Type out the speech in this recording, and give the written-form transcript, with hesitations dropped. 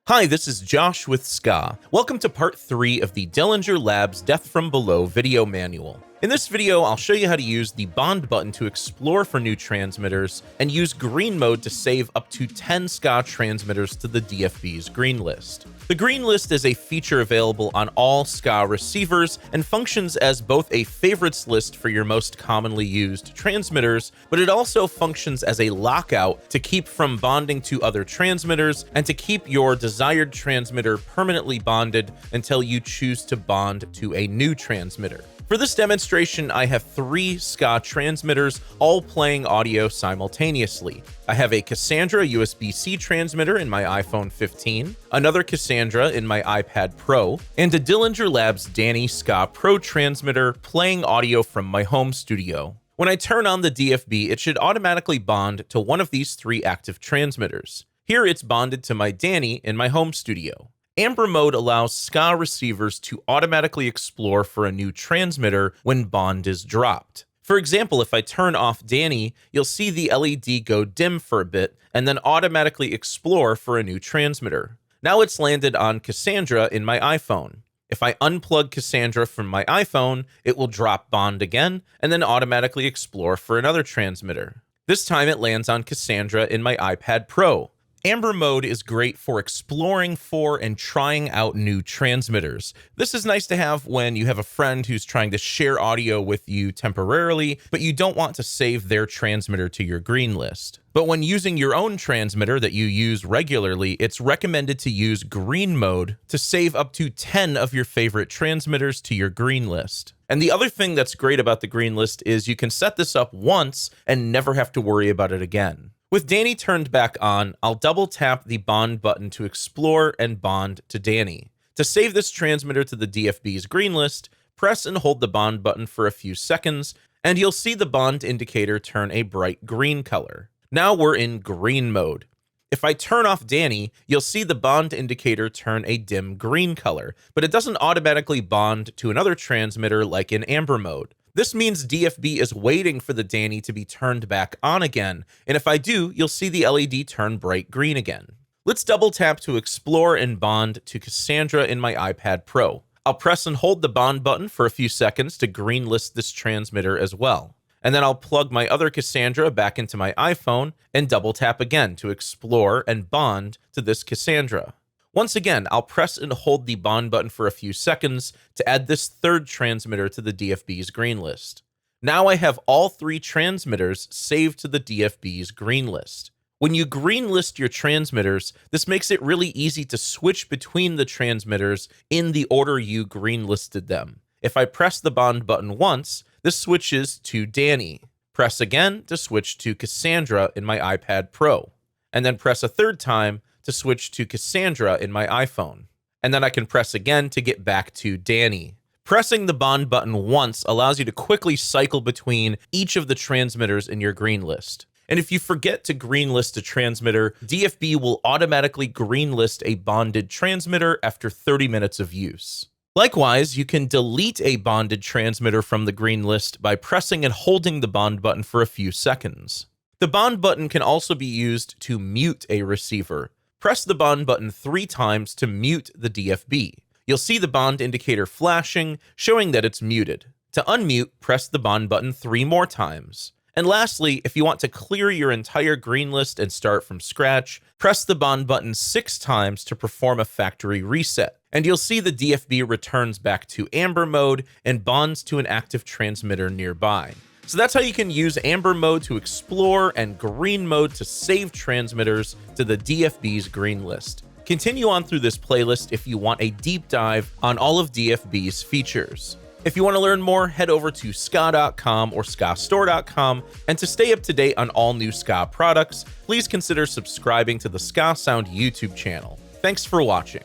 Hi, this is Josh with Ska. Welcome to part 3 of the Dillinger Labs Death from Below video manual. In this video, I'll show you how to use the Bond button to explore for new transmitters and use green mode to save up to 10 Ska transmitters to the DFB's green list. The green list is a feature available on all Ska receivers and functions as both a favorites list for your most commonly used transmitters, but it also functions as a lockout to keep from bonding to other transmitters and to keep your desired transmitter permanently bonded until you choose to bond to a new transmitter. For this demonstration, I have 3 Ska transmitters all playing audio simultaneously. I have a Cassandra USB-C transmitter in my iPhone 15, another Cassandra in my iPad Pro, and a Dillinger Labs Danny Ska Pro transmitter playing audio from my home studio. When I turn on the DFB, it should automatically bond to one of these 3 active transmitters. Here it's bonded to my Danny in my home studio. Amber mode allows Ska receivers to automatically explore for a new transmitter when bond is dropped. For example, if I turn off Danny, you'll see the LED go dim for a bit and then automatically explore for a new transmitter. Now it's landed on Cassandra in my iPhone. If I unplug Cassandra from my iPhone, it will drop bond again and then automatically explore for another transmitter. This time it lands on Cassandra in my iPad Pro. Amber mode is great for exploring for and trying out new transmitters. This is nice to have when you have a friend who's trying to share audio with you temporarily, but you don't want to save their transmitter to your green list. But when using your own transmitter that you use regularly, it's recommended to use green mode to save up to 10 of your favorite transmitters to your green list. And the other thing that's great about the green list is you can set this up once and never have to worry about it again. With Danny turned back on, I'll double tap the bond button to explore and bond to Danny. To save this transmitter to the DFB's green list, press and hold the bond button for a few seconds, and you'll see the bond indicator turn a bright green color. Now we're in green mode. If I turn off Danny, you'll see the bond indicator turn a dim green color, but it doesn't automatically bond to another transmitter like in amber mode. This means DFB is waiting for the Danny to be turned back on again, and if I do, you'll see the LED turn bright green again. Let's double tap to explore and bond to Cassandra in my iPad Pro. I'll press and hold the bond button for a few seconds to greenlist this transmitter as well. And then I'll plug my other Cassandra back into my iPhone and double tap again to explore and bond to this Cassandra. Once again, I'll press and hold the bond button for a few seconds to add this third transmitter to the DFB's green list. Now I have all 3 transmitters saved to the DFB's green list. When you green list your transmitters, this makes it really easy to switch between the transmitters in the order you green listed them. If I press the bond button once, this switches to Danny. Press again to switch to Cassandra in my iPad Pro, and then press a third time to switch to Cassandra in my iPhone. And then I can press again to get back to Danny. Pressing the bond button once allows you to quickly cycle between each of the transmitters in your green list. And if you forget to green list a transmitter, DFB will automatically green list a bonded transmitter after 30 minutes of use. Likewise, you can delete a bonded transmitter from the green list by pressing and holding the bond button for a few seconds. The bond button can also be used to mute a receiver. Press the bond button 3 times to mute the DFB. You'll see the bond indicator flashing, showing that it's muted. To unmute, press the bond button 3 more times. And lastly, if you want to clear your entire green list and start from scratch, press the bond button 6 times to perform a factory reset. And you'll see the DFB returns back to amber mode and bonds to an active transmitter nearby. So that's how you can use amber mode to explore and green mode to save transmitters to the DFB's green list. Continue on through this playlist if you want a deep dive on all of DFB's features. If you want to learn more, head over to ska.com or skastore.com, and to stay up to date on all new Ska products, please consider subscribing to the Ska Sound YouTube channel. Thanks for watching.